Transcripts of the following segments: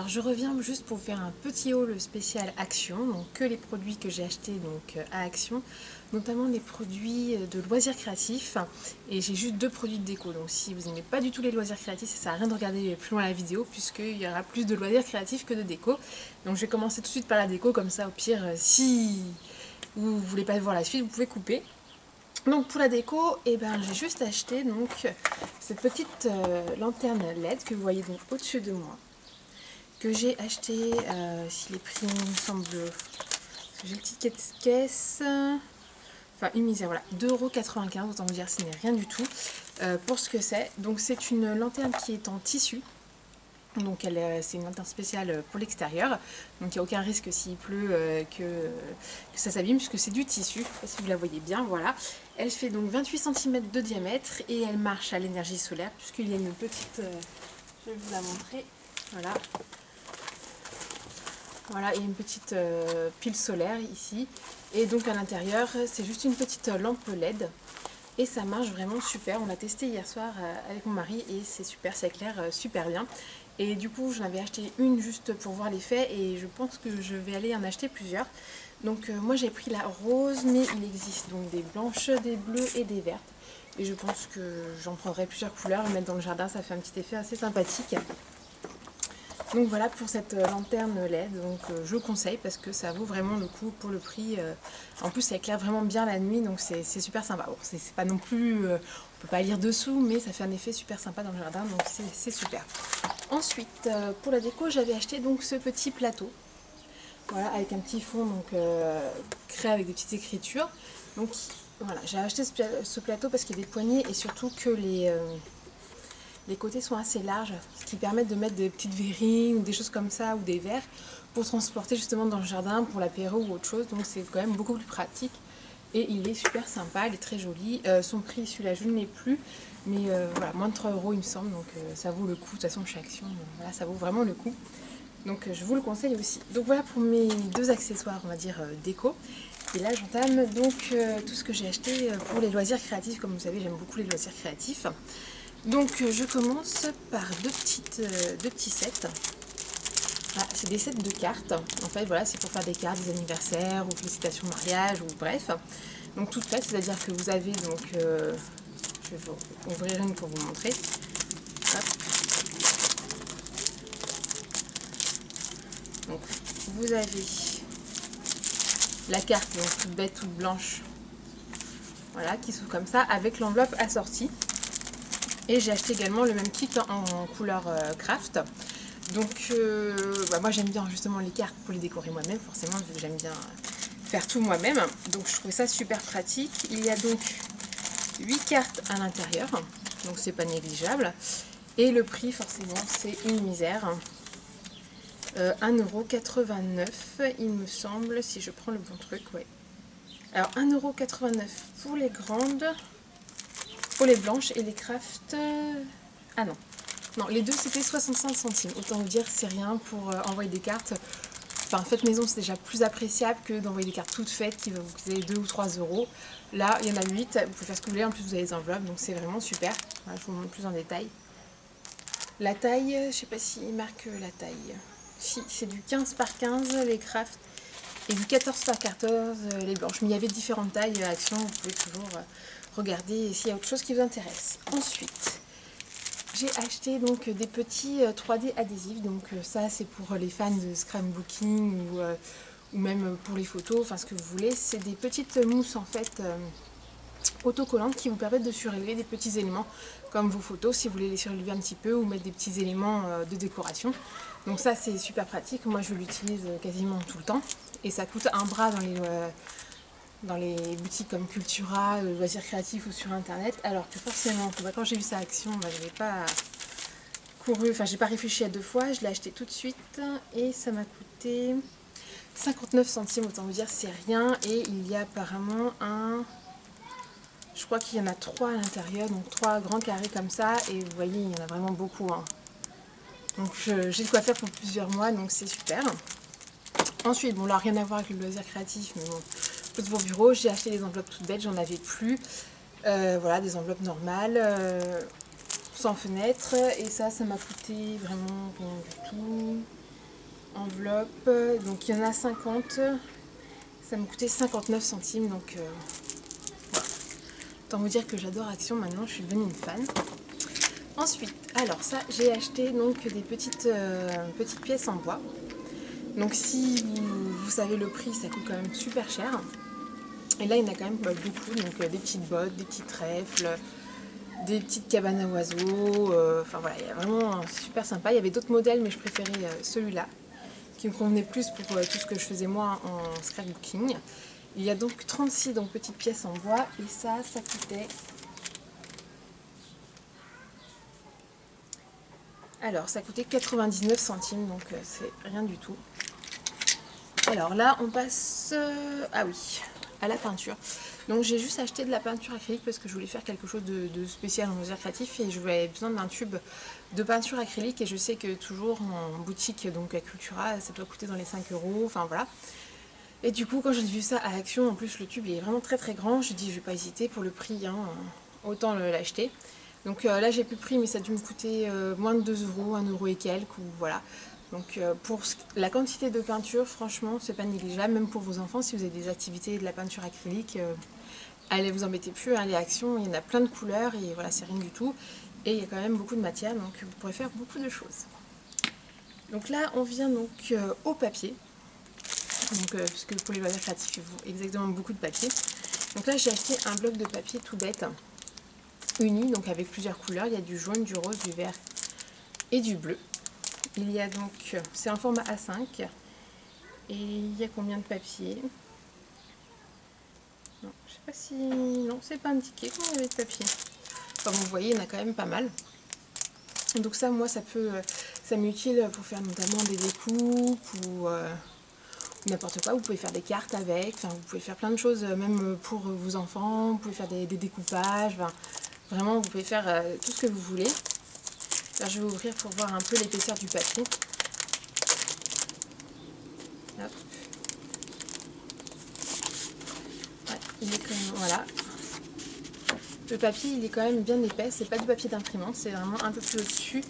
Alors je reviens juste pour faire un petit haul spécial Action, donc que les produits que j'ai achetés donc à Action, notamment des produits de loisirs créatifs, et j'ai juste deux produits de déco. Donc si vous n'aimez pas du tout les loisirs créatifs, ça sert à rien de regarder plus loin la vidéo puisqu'il y aura plus de loisirs créatifs que de déco. Donc je vais commencer tout de suite par la déco, comme ça au pire si vous ne voulez pas voir la suite, vous pouvez couper. Donc pour la déco, j'ai juste acheté donc cette petite lanterne LED que vous voyez donc au-dessus de moi, que j'ai acheté, si les prix me semblent, j'ai le ticket de caisse, enfin une misère, voilà, 2,95 €, autant vous dire ce n'est rien du tout pour ce que c'est. Donc c'est une lanterne qui est en tissu. Donc c'est une lanterne spéciale pour l'extérieur, donc il n'y a aucun risque s'il pleut que ça s'abîme puisque c'est du tissu, je ne sais pas si vous la voyez bien, voilà. Elle fait donc 28 cm de diamètre et elle marche à l'énergie solaire puisqu'il y a une petite, je vais vous la montrer, voilà. Voilà, il y a une petite pile solaire ici et donc à l'intérieur c'est juste une petite lampe LED. Et ça marche vraiment super, on l'a testé hier soir avec mon mari et c'est super, ça éclaire super bien. Et du coup j'en avais acheté une juste pour voir l'effet et je pense que je vais aller en acheter plusieurs. Donc moi j'ai pris la rose, mais il existe donc des blanches, des bleues et des vertes. Et je pense que j'en prendrai plusieurs couleurs, les mettre dans le jardin, ça fait un petit effet assez sympathique. Donc voilà pour cette lanterne LED, donc je conseille parce que ça vaut vraiment le coup pour le prix. En plus ça éclaire vraiment bien la nuit, donc c'est super sympa. Bon, c'est pas non plus, on peut pas lire dessous, mais ça fait un effet super sympa dans le jardin, donc c'est super. Ensuite pour la déco, j'avais acheté donc ce petit plateau, voilà, avec un petit fond donc créé avec des petites écritures. Donc voilà, j'ai acheté ce plateau parce qu'il y a des poignées et surtout que les côtés sont assez larges, ce qui permet de mettre des petites verrines ou des choses comme ça, ou des verres, pour transporter justement dans le jardin, pour l'apéro ou autre chose. Donc c'est quand même beaucoup plus pratique. Et il est super sympa, il est très joli. Son prix, celui-là, je ne l'ai plus. Mais voilà, moins de 3 € il me semble, donc ça vaut le coup. De toute façon, chez Action, voilà, ça vaut vraiment le coup. Donc je vous le conseille aussi. Donc voilà pour mes deux accessoires, on va dire, déco. Et là j'entame donc tout ce que j'ai acheté pour les loisirs créatifs. Comme vous savez, j'aime beaucoup les loisirs créatifs. Donc je commence par deux petits sets. Voilà, c'est des sets de cartes. En fait, voilà, c'est pour faire des cartes des anniversaires ou félicitations de mariage ou bref. Donc toutes faites, c'est-à-dire que vous avez donc, je vais vous ouvrir une pour vous montrer. Hop. Donc vous avez la carte donc toute bête, toute blanche, voilà, qui s'ouvre comme ça avec l'enveloppe assortie. Et j'ai acheté également le même kit en couleur craft. Donc moi j'aime bien justement les cartes pour les décorer moi-même, forcément, vu que j'aime bien faire tout moi-même. Donc je trouvais ça super pratique. Il y a donc 8 cartes à l'intérieur, donc c'est pas négligeable. Et le prix forcément c'est une misère. 1,89 € il me semble, si je prends le bon truc, ouais. Alors 1,89 € pour les grandes, pour les blanches, et les crafts... Ah non, non, les deux c'était 65 centimes. Autant vous dire, c'est rien pour envoyer des cartes. Enfin, faites maison, c'est déjà plus appréciable que d'envoyer des cartes toutes faites qui vont vous coûter 2 ou 3 €. Là, il y en a 8, vous pouvez faire ce que vous voulez. En plus, vous avez les enveloppes, donc c'est vraiment super. Voilà, je vous montre plus en détail. La taille, je sais pas s'il marque la taille. Si, c'est du 15 par 15 les crafts et du 14 par 14 les blanches. Mais il y avait différentes tailles à Action, vous pouvez toujours regarder s'il y a autre chose qui vous intéresse. Ensuite, j'ai acheté donc des petits 3D adhésifs, donc ça c'est pour les fans de scrapbooking ou même pour les photos, enfin ce que vous voulez. C'est des petites mousses en fait autocollantes qui vous permettent de surélever des petits éléments comme vos photos si vous voulez les surélever un petit peu ou mettre des petits éléments de décoration. Donc ça c'est super pratique, moi je l'utilise quasiment tout le temps et ça coûte un bras dans les boutiques comme Cultura, Loisirs Créatifs ou sur internet, alors que forcément quand j'ai vu ça à Action, je n'ai pas couru, enfin j'ai pas réfléchi à deux fois, je l'ai acheté tout de suite et ça m'a coûté 59 centimes, autant vous dire c'est rien. Et il y a apparemment je crois qu'il y en a 3 à l'intérieur, donc 3 grands carrés comme ça, et vous voyez il y en a vraiment beaucoup, hein. Donc j'ai de quoi faire pour plusieurs mois, donc c'est super. Ensuite, bon là rien à voir avec le loisir créatif, mais bon, pour vos bureaux, j'ai acheté des enveloppes toutes bêtes, j'en avais plus. Voilà, des enveloppes normales, sans fenêtre, et ça m'a coûté vraiment rien du tout. enveloppe. Donc il y en a 50. Ça m'a coûté 59 centimes. Donc voilà. Autant vous dire que j'adore Action maintenant, je suis devenue une fan. Ensuite, alors ça, j'ai acheté donc des petites pièces en bois. Donc si vous savez le prix, ça coûte quand même super cher. Et là, il y en a quand même beaucoup. Donc des petites bottes, des petits trèfles, des petites cabanes à oiseaux. Enfin voilà, il y a vraiment super sympa. Il y avait d'autres modèles, mais je préférais celui-là, qui me convenait plus pour tout ce que je faisais moi en scrapbooking. Il y a donc 36 petites pièces en bois. Et ça coûtait... Alors, ça coûtait 99 centimes, donc c'est rien du tout. Alors là, on passe ah oui, à la peinture. Donc j'ai juste acheté de la peinture acrylique parce que je voulais faire quelque chose de spécial en loisir créatif et je avais besoin d'un tube de peinture acrylique et je sais que toujours en boutique, donc à Cultura, ça doit coûter dans les 5 €, enfin voilà. Et du coup, quand j'ai vu ça à Action, en plus le tube il est vraiment très très grand, j'ai dit je vais pas hésiter pour le prix, hein, autant l'acheter. Donc là j'ai plus le prix mais ça a dû me coûter moins de 2 €, 1 € et quelques, ou voilà. Donc pour la quantité de peinture, franchement c'est pas négligeable, même pour vos enfants si vous avez des activités de la peinture acrylique, allez vous embêtez plus, hein, les Actions, il y en a plein de couleurs et voilà c'est rien du tout. Et il y a quand même beaucoup de matière donc vous pourrez faire beaucoup de choses. Donc là on vient donc au papier. Donc, parce que pour les loisirs créatifs, il faut exactement beaucoup de papier. Donc là, j'ai acheté un bloc de papier tout bête, uni, donc avec plusieurs couleurs. Il y a du jaune, du rose, du vert et du bleu. Il y a donc, c'est en format A5. Et il y a combien de papier? Non, je sais pas si... Non, c'est pas indiqué combien il y avait de papier. Enfin, vous voyez, il y en a quand même pas mal. Donc ça, moi, ça m'est utile pour faire notamment des découpes ou... n'importe quoi, vous pouvez faire des cartes avec, enfin, vous pouvez faire plein de choses, même pour vos enfants, vous pouvez faire des découpages, enfin, vraiment vous pouvez faire tout ce que vous voulez. Là je vais ouvrir pour voir un peu l'épaisseur du papier. Hop. Ouais, il est quand même, voilà. Le papier il est quand même bien épais, c'est pas du papier d'imprimante, c'est vraiment un peu plus au-dessus.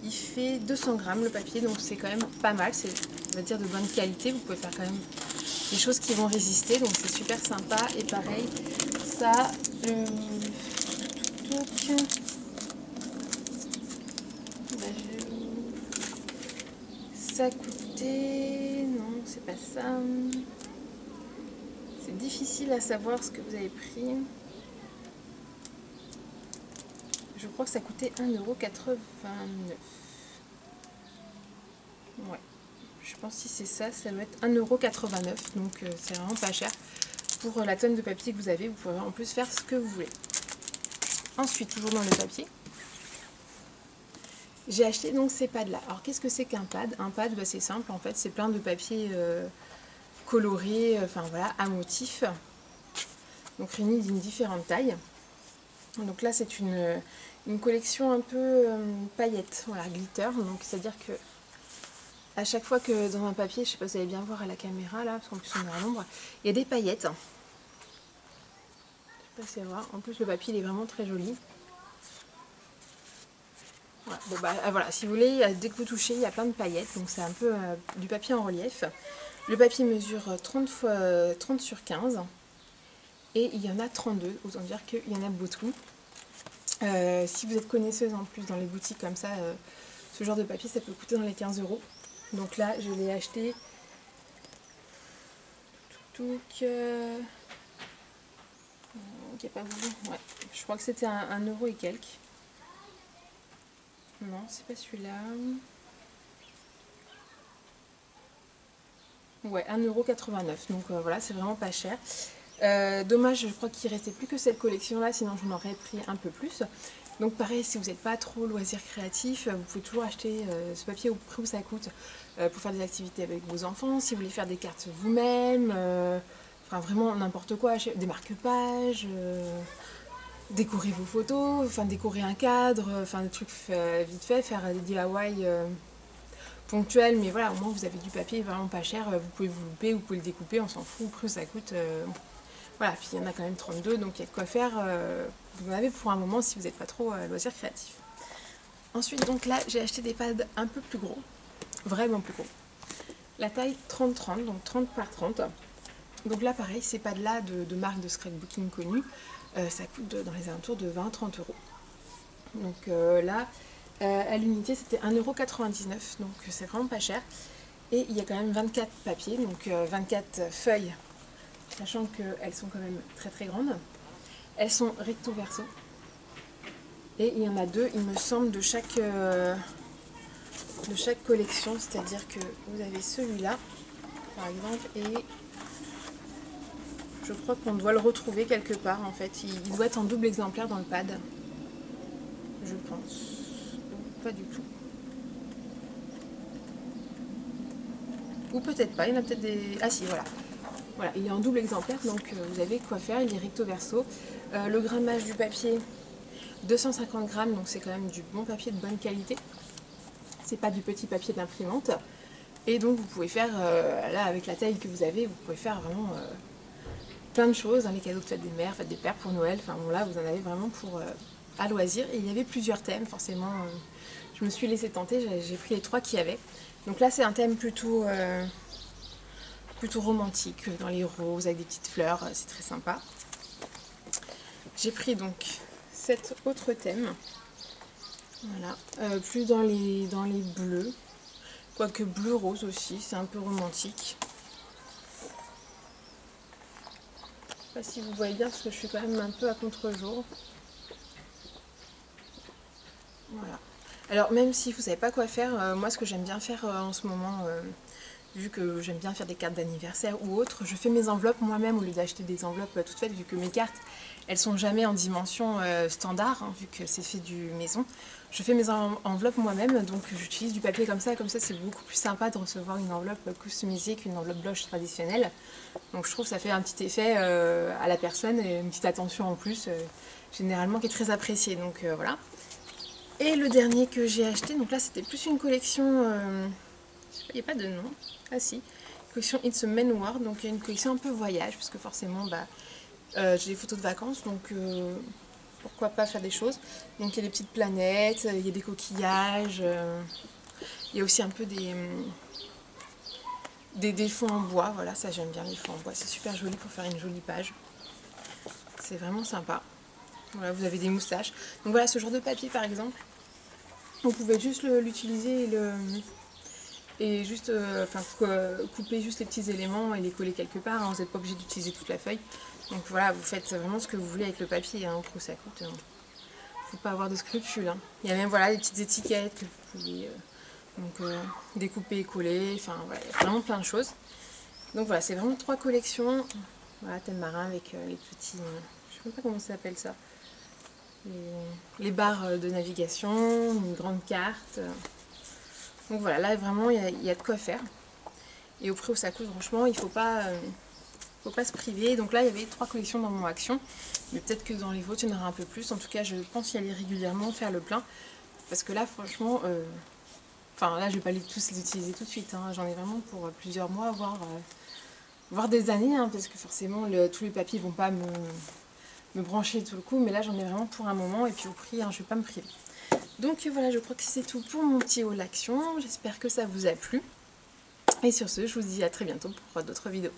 Il fait 200 grammes le papier, donc c'est quand même pas mal, c'est on va dire de bonne qualité, vous pouvez faire quand même des choses qui vont résister, donc c'est super sympa. Et pareil, ça, ça coûtait, non c'est pas ça, c'est difficile à savoir ce que vous avez pris. Je crois que ça coûtait 1,89 €. Ouais, je pense que si c'est ça, ça doit être 1,89 €, donc c'est vraiment pas cher. Pour la tonne de papier que vous avez, vous pourrez en plus faire ce que vous voulez. Ensuite, toujours dans le papier, j'ai acheté donc ces pads là. Alors qu'est-ce que c'est qu'un pad? Un pad, bah, c'est simple en fait, c'est plein de papier coloré, enfin voilà, à motifs, donc réunis d'une différente taille. Donc là c'est une collection un peu paillettes, voilà, glitter, donc c'est-à-dire que à chaque fois que dans un papier, je sais pas si vous allez bien voir à la caméra là, parce qu'en plus on est à l'ombre, il y a des paillettes. Je sais pas si vous allez voir, en plus le papier il est vraiment très joli. Voilà, bon bah, voilà, si vous voulez, dès que vous touchez, il y a plein de paillettes, donc c'est un peu du papier en relief. Le papier mesure 30 sur 15 et il y en a 32, autant dire qu'il y en a beaucoup. Si vous êtes connaisseuse en plus dans les boutiques comme ça, ce genre de papier ça peut coûter dans les 15 €. Donc là je l'ai acheté. Pas ouais, je crois que c'était 1 € et quelques. Non, c'est pas celui-là. Ouais, 1,89 €. Donc voilà, c'est vraiment pas cher. Dommage, je crois qu'il restait plus que cette collection là, sinon je m'en aurais pris un peu plus. Donc pareil, si vous n'êtes pas trop loisir créatif, vous pouvez toujours acheter ce papier au prix où ça coûte pour faire des activités avec vos enfants. Si vous voulez faire des cartes vous-même, enfin vraiment n'importe quoi, des marque-pages, décorer vos photos, enfin décorer un cadre, enfin des trucs vite fait, faire des DIY ponctuels, mais voilà, au moins vous avez du papier vraiment pas cher, vous pouvez vous louper, vous pouvez le découper, on s'en fout, au prix où ça coûte. Voilà, puis il y en a quand même 32, donc il y a de quoi faire. Vous en avez pour un moment si vous n'êtes pas trop loisir créatif. Ensuite, donc là, j'ai acheté des pads un peu plus gros, vraiment plus gros. la taille 30-30, donc 30 par 30. Donc là pareil, c'est pas de là de marque de scrapbooking connue, ça coûte dans les alentours de 20-30 euros. Donc là, à l'unité c'était 1,99 €, donc c'est vraiment pas cher. Et il y a quand même 24 papiers, donc 24 feuilles, sachant qu'elles sont quand même très très grandes. Elles sont recto verso. Et il y en a deux, il me semble, de chaque collection, c'est-à-dire que vous avez celui-là, par exemple, et je crois qu'on doit le retrouver quelque part en fait. Il doit être en double exemplaire dans le pad, je pense. Ou pas du tout. Ou peut-être pas, il y en a peut-être des... Ah si, voilà. Voilà, il est en double exemplaire, donc vous avez quoi faire, il est recto verso. Le grammage du papier, 250 grammes, donc c'est quand même du bon papier de bonne qualité. C'est pas du petit papier d'imprimante. Et donc vous pouvez faire, là avec la taille que vous avez, vous pouvez faire vraiment plein de choses, hein, les cadeaux de fête des mères, fête des pères pour Noël, enfin bon là vous en avez vraiment pour à loisir. Et il y avait plusieurs thèmes, forcément, je me suis laissée tenter, j'ai pris les 3 qu'il y avait. Donc là c'est un thème plutôt romantique, dans les roses avec des petites fleurs, c'est très sympa. J'ai pris donc cet autre thème, voilà, plus dans les bleus, quoique bleu rose aussi, c'est un peu romantique. Je ne sais pas si vous voyez bien parce que je suis quand même un peu à contre-jour. Voilà. Alors même si vous ne savez pas quoi faire, moi ce que j'aime bien faire en ce moment, vu que j'aime bien faire des cartes d'anniversaire ou autre, je fais mes enveloppes moi-même au lieu d'acheter des enveloppes toutes faites, vu que mes cartes, elles sont jamais en dimension standard, hein, vu que c'est fait du maison. Je fais mes enveloppes moi-même, donc j'utilise du papier comme ça c'est beaucoup plus sympa de recevoir une enveloppe customisée qu'une enveloppe blanche traditionnelle. Donc je trouve que ça fait un petit effet à la personne et une petite attention en plus, généralement qui est très appréciée, donc voilà. Et le dernier que j'ai acheté, donc là c'était plus une collection... il n'y a pas de nom. Ah si. Collection It's a Men World. Donc il y a une collection un peu voyage. Parce que forcément, j'ai des photos de vacances. Donc pourquoi pas faire des choses. Donc il y a des petites planètes. Il y a des coquillages. Il y a aussi un peu des fonds en bois. Voilà, ça j'aime bien les fonds en bois. C'est super joli pour faire une jolie page. C'est vraiment sympa. Voilà, vous avez des moustaches. Donc voilà, ce genre de papier par exemple. Vous pouvez juste l'utiliser et juste couper juste les petits éléments et les coller quelque part, hein. Vous n'êtes pas obligé d'utiliser toute la feuille. Donc voilà, vous faites vraiment ce que vous voulez avec le papier, hein, au coup ça coûte. Faut pas avoir de scrupules, hein. Il y a même voilà, des petites étiquettes que vous pouvez découper et coller. Enfin voilà, il y a vraiment plein de choses. Donc voilà, c'est vraiment 3 collections. Voilà, thème marin avec les petits... je sais même pas comment ça s'appelle ça. Les barres de navigation, une grande carte. Donc voilà, là vraiment il y a de quoi faire. Et au prix où ça coûte, franchement, il faut pas se priver. Donc là il y avait 3 collections dans mon action. Mais peut-être que dans les vôtres il y en aura un peu plus. En tout cas je pense y aller régulièrement, faire le plein. Parce que là franchement, enfin là je vais pas tous les utiliser tout de suite, hein. J'en ai vraiment pour plusieurs mois, voire des années, hein, parce que forcément tous les papiers vont pas me brancher tout le coup. Mais là j'en ai vraiment pour un moment et puis au prix, hein, je vais pas me priver. Donc voilà, je crois que c'est tout pour mon petit haul action. J'espère que ça vous a plu. Et sur ce, je vous dis à très bientôt pour d'autres vidéos.